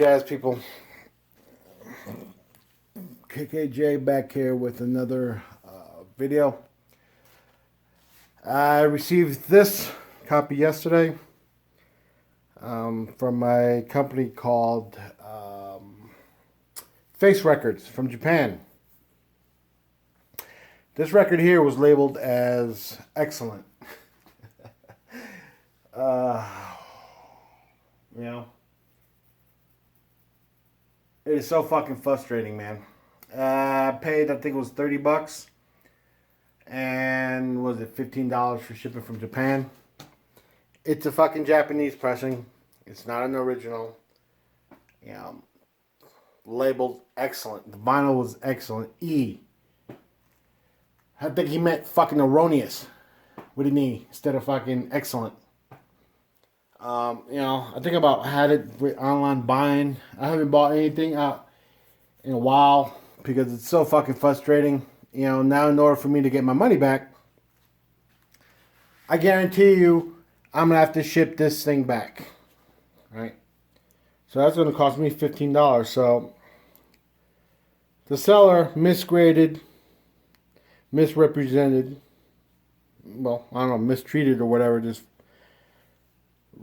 jazz people? KKJ back here with another video. I received this copy yesterday from my company called Facerecords from Japan. This record here was labeled as excellent. You know, it is so fucking frustrating, man. I paid, I think it was $30, and was it $15 for shipping from Japan? It's a fucking Japanese pressing. It's not an original. You know, labeled excellent. The vinyl was excellent. E. I think he meant fucking erroneous with an E instead of fucking excellent. You know, I think about had it with online buying. I haven't bought anything out in a while because it's so fucking frustrating. You know, now in order for me to get my money back, I guarantee you I'm going to have to ship this thing back. Right? So that's going to cost me $15. So the seller misgraded, misrepresented, well, I don't know, mistreated or whatever this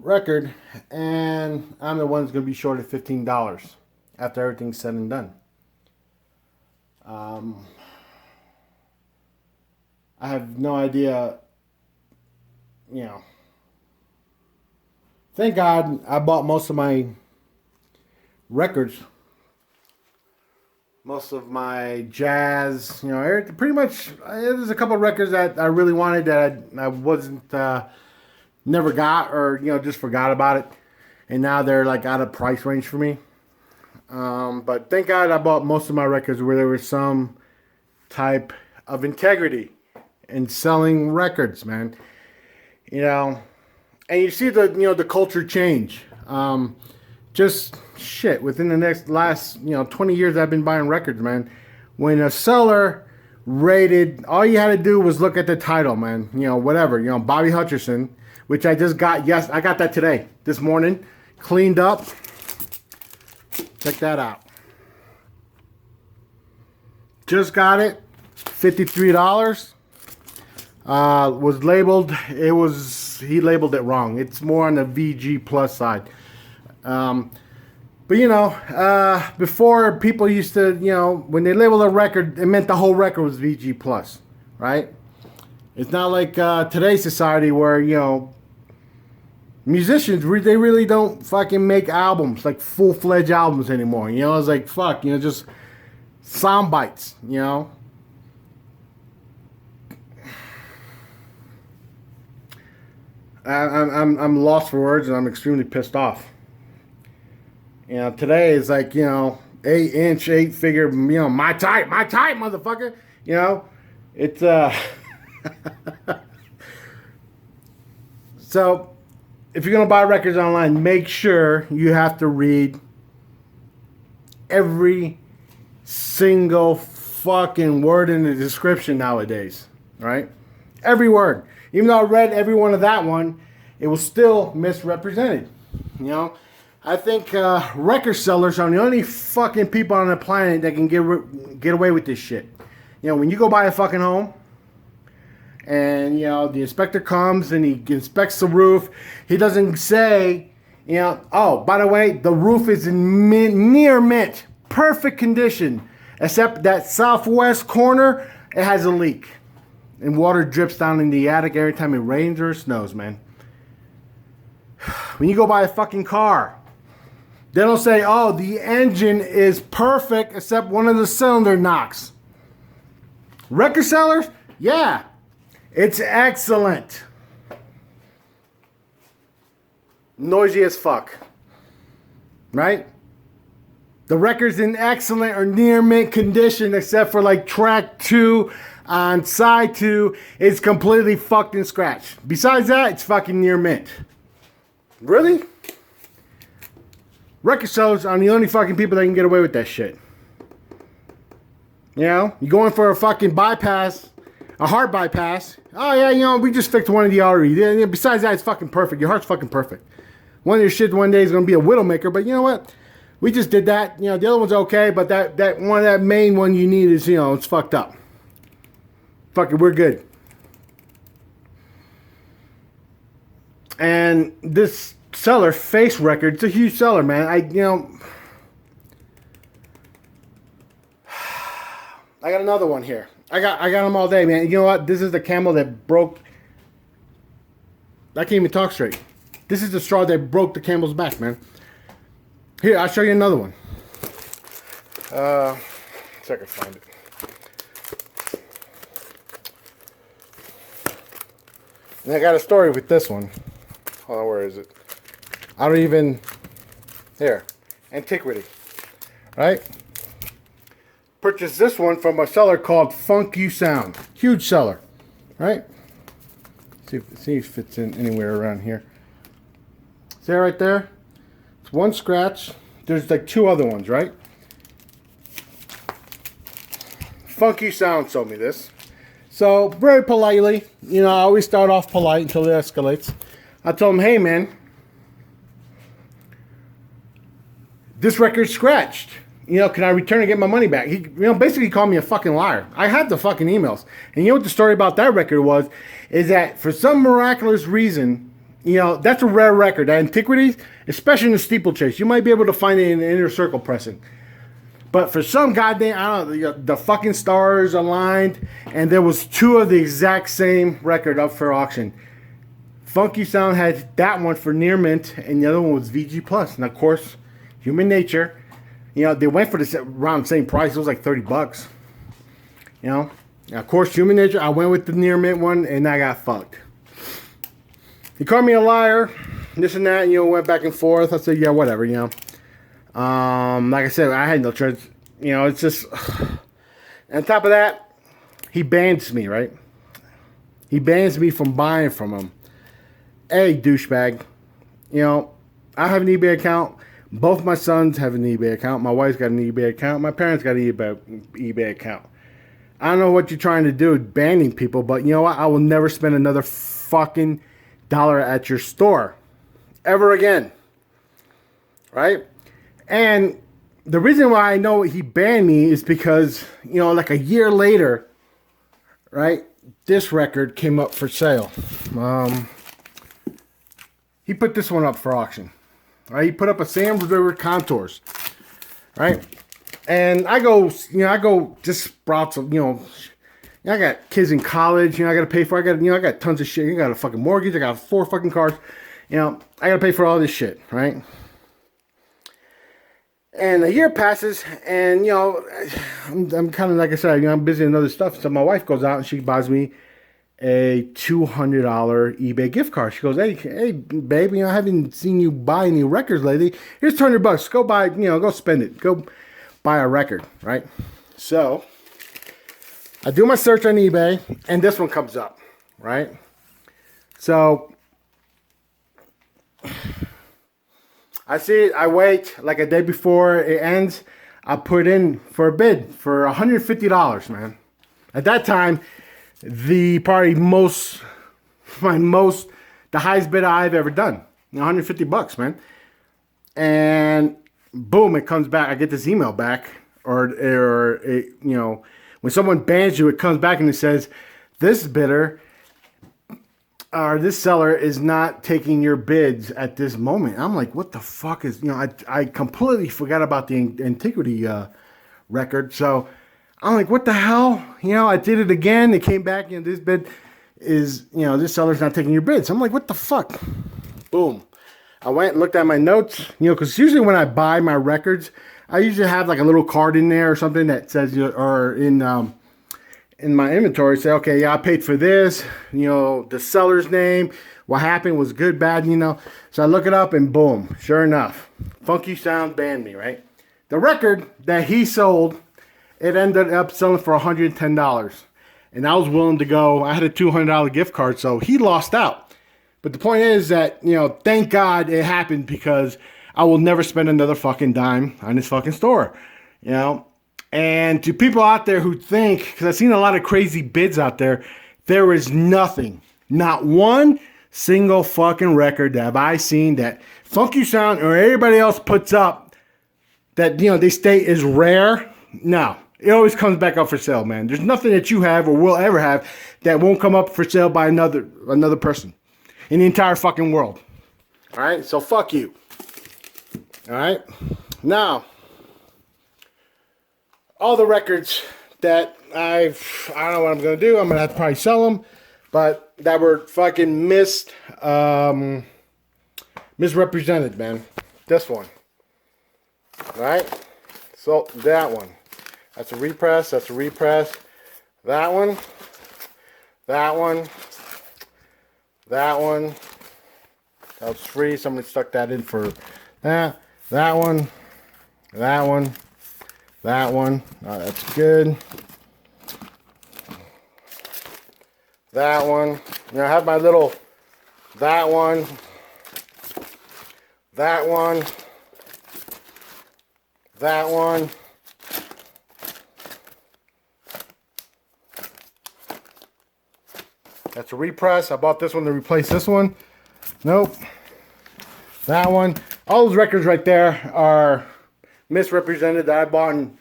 record, and I'm the one that's going to be short of $15 after everything's said and done. I have no idea, you know. Thank God I bought most of my records, most of my jazz, you know, pretty much. There's a couple of records that I really wanted that I wasn't, never got, or, you know, just forgot about it. And now they're like out of price range for me. But thank God I bought most of my records where there was some type of integrity in selling records, man. You know, and you see the, you know, the culture change. Just shit within the last, you know, 20 years I've been buying records, man. When a seller rated, all you had to do was look at the title, man. You know, whatever, you know, Bobby Hutcherson, which I just got, yes, I got that today, this morning, cleaned up. Check that out. Just got it, $53. Was labeled, he labeled it wrong. It's more on the VG plus side. But you know, before people used to, you know, when they labeled a record, it meant the whole record was VG plus, right? It's not like today's society where, you know, musicians, they really don't fucking make albums, like full-fledged albums anymore. You know, it's like, fuck, you know, just sound bites, you know. I'm lost for words, and I'm extremely pissed off. You know, today is like, you know, 8-inch, 8-figure, you know, my type, motherfucker. You know, it's so if you're gonna buy records online, make sure you have to read every single fucking word in the description nowadays, right? Every word. Even though I read every one of that one, it was still misrepresented. You know, I think record sellers are the only fucking people on the planet that can get away with this shit. You know, when you go buy a fucking home, and, you know, the inspector comes and he inspects the roof. He doesn't say, you know, oh, by the way, the roof is in near mint, perfect condition, except that southwest corner, it has a leak. And water drips down in the attic every time it rains or snows, man. When you go buy a fucking car, they don't say, oh, the engine is perfect except one of the cylinder knocks. Record sellers, yeah. It's excellent. Noisy as fuck. Right? The record's in excellent or near mint condition except for like track 2 on side 2. It's completely fucked and scratched. Besides that, it's fucking near mint. Really? Record sellers are the only fucking people that can get away with that shit. You know? You going for a fucking bypass, a heart bypass. Oh yeah, you know, we just fixed one of the arteries. Yeah, besides that, it's fucking perfect. Your heart's fucking perfect. One of your shit one day is going to be a widowmaker, but you know what? We just did that. The other one's okay, but that main one you need is, it's fucked up. Fuck it, we're good. And this seller, Facerecords, it's a huge seller, man. I got another one here. I got them all day, man. You know what? This is the camel that broke. I can't even talk straight. This is the straw that broke the camel's back, man. Here, I'll show you another one. See if I can find it. And I got a story with this one. Hold on, where is it? I don't even... Here. Antiquity. Right? Purchased this one from a seller called Funk You Sound. Huge seller. Right? See if it fits in anywhere around here. See that right there? It's one scratch. There's like two other ones, right? Funk You Sound sold me this. So, very politely, I always start off polite until it escalates. I told him, hey, man, this record's scratched. Can I return and get my money back? He, basically called me a fucking liar. I had the fucking emails. And you know what the story about that record was? Is that for some miraculous reason, that's a rare record. That Antiquities, especially in the steeplechase, you might be able to find it in the inner circle pressing. But for some goddamn, I don't know, the fucking stars aligned, and there was two of the exact same record up for auction. Funky Sound had that one for near mint, and the other one was VG Plus. And of course, human nature, they went for around the same price. It was like $30. And of course, human nature, I went with the near mint one, and I got fucked. He called me a liar, this and that, went back and forth. I said, yeah, whatever, like I said, I had no choice. It's just... On top of that, he bans me, right? He bans me from buying from him. Hey, douchebag. I have an eBay account. Both my sons have an eBay account. My wife's got an eBay account. My parents got an eBay account. I don't know what you're trying to do, banning people, but you know what? I will never spend another fucking dollar at your store. Ever again. Right? And the reason why I know he banned me is because, like a year later, right, this record came up for sale. He put this one up for auction. Right? He put up a Sam River Contours. Right? And I go just sprouts of, I got kids in college, I got to pay for, I got tons of shit. I got a fucking mortgage. I got 4 fucking cars. I got to pay for all this shit, right? And a year passes, and I'm kind of, like I said, I'm busy in other stuff. So my wife goes out and she buys me a $200 eBay gift card. She goes, hey, babe, I haven't seen you buy any records lately. Here's $200. Go buy, go spend it. Go buy a record, right? So I do my search on eBay, and this one comes up, right? So I see it, I wait like a day before it ends. I put in for a bid for $150, man. At that time, the highest bid I've ever done. $150, man. And boom, it comes back. I get this email back, or it, when someone bans you, it comes back and it says, this bidder or this seller is not taking your bids at this moment. I'm like, what the fuck is, I completely forgot about the Antiquity record. So I'm like, what the hell? I did it again. It came back, this bid is, this seller's not taking your bids. I'm like, what the fuck? Boom. I went and looked at my notes, because usually when I buy my records, I usually have like a little card in there or something that says, or in my inventory, say, okay, yeah, I paid for this, the seller's name, what happened, was good, bad, So I look it up and boom, sure enough, Funky Sound banned me, right? The record that he sold, it ended up selling for $110. And I was willing to go, I had a $200 gift card, so he lost out. But the point is that, thank God it happened, because I will never spend another fucking dime on this fucking store, And to people out there who think, because I've seen a lot of crazy bids out there, there is nothing, not one single fucking record that have I seen that Funky Sound or everybody else puts up that, you know, they state is rare. No, it always comes back up for sale, man. There's nothing that you have or will ever have that won't come up for sale by another person in the entire fucking world. All right, so fuck you. All right, now all the records that I don't know what I'm gonna do. I'm gonna have to probably sell them, but that were fucking misrepresented, man. This one, all right? So that one, that's a repress. That's a repress. That one, that one, that one. That was free. Somebody stuck that in for that. That one, that one, that one. That's good. That one. You know, I have my little. That one. That one. That one. That's a repress. I bought this one to replace this one. Nope. That one. All those records right there are misrepresented that I bought and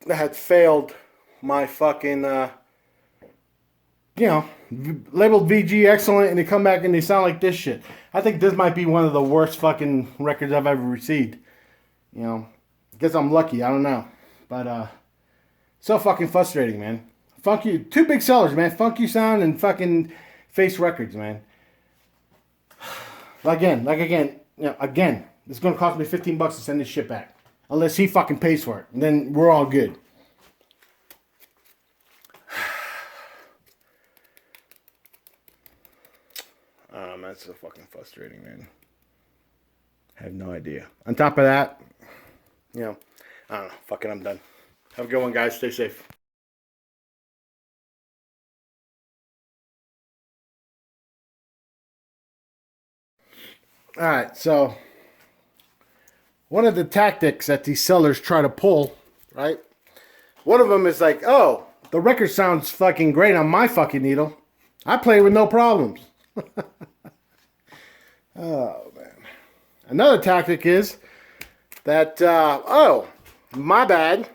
that had failed my fucking you know, labeled VG excellent, and they come back and they sound like this shit. I think this might be one of the worst fucking records I've ever received. You know, I guess I'm lucky. I don't know, but so fucking frustrating, man. Funky, two big sellers, man. Funky Sound and fucking Facerecords, man. Again, you know, again, it's gonna cost me $15 to send this shit back, unless he fucking pays for it, and then we're all good. That's so fucking frustrating, man. I have no idea. On top of that, you know, I don't know. Fucking, I'm done. Have a good one, guys. Stay safe. All right, so one of the tactics that these sellers try to pull, right? One of them is like, oh, the record sounds fucking great on my fucking needle. I play with no problems. Oh, man. Another tactic is that, oh, my bad.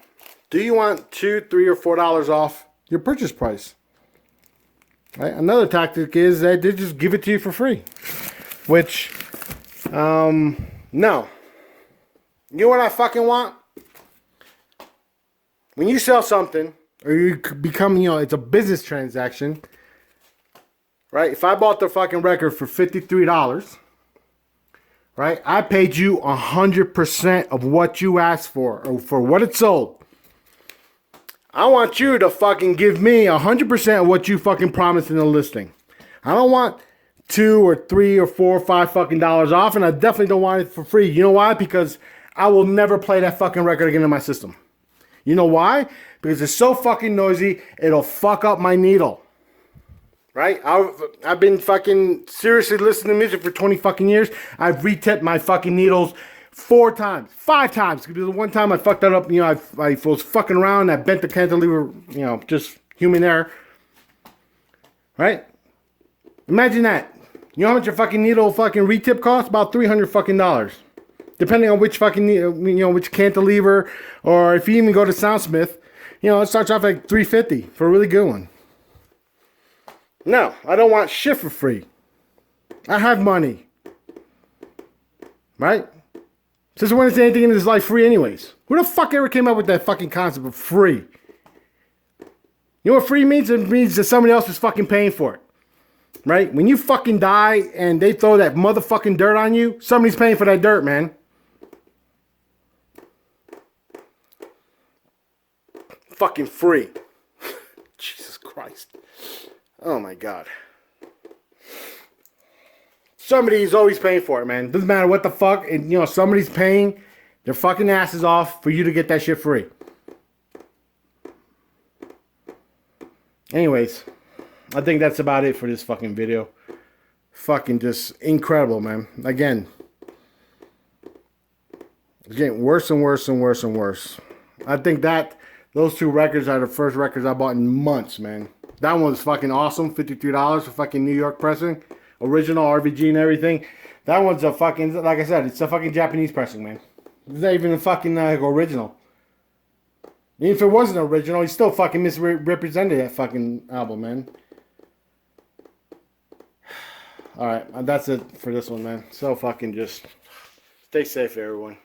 Do you want $2, $3, or $4 off your purchase price? Right? Another tactic is that they just give it to you for free. Which, no. You know what I fucking want? When you sell something, or you become, you know, it's a business transaction, right? If I bought the fucking record for $53, right? I paid you 100% of what you asked for, or for what it sold. I want you to fucking give me 100% of what you fucking promised in the listing. I don't want $2 or $3 or $4 or $5 fucking dollars off, and I definitely don't want it for free. You know why? Because I will never play that fucking record again in my system. You know why? Because it's so fucking noisy, it'll fuck up my needle. Right? I've been fucking seriously listening to music for 20 fucking years. I've re-tipped my fucking needles 4 times, 5 times. Because the one time I fucked that up, you know, I was fucking around, I bent the cantilever, you know, just human error. Right? Imagine that. You know how much your fucking needle fucking re-tip costs? About $300 fucking dollars. Depending on which fucking, you know, which cantilever, or if you even go to Soundsmith, you know, it starts off like $350 for a really good one. No, I don't want shit for free. I have money. Right? Since when is anything in this life free anyways? Who the fuck ever came up with that fucking concept of free? You know what free means? It means that somebody else is fucking paying for it. Right? When you fucking die and they throw that motherfucking dirt on you, somebody's paying for that dirt, man. Fucking free. Jesus Christ. Oh my God. Somebody's always paying for it, man. Doesn't matter what the fuck. And, you know, somebody's paying their fucking asses off for you to get that shit free. Anyways, I think that's about it for this fucking video. Fucking just incredible, man. Again, it's getting worse and worse and worse and worse. I think that those 2 records are the first records I bought in months, man. That one was fucking awesome. $53 for fucking New York pressing. Original RVG and everything. That one's a fucking, like I said, it's a fucking Japanese pressing, man. It's not even a fucking original. Even if it wasn't original, he still fucking misrepresented that fucking album, man. Alright, that's it for this one, man. So fucking just stay safe, everyone.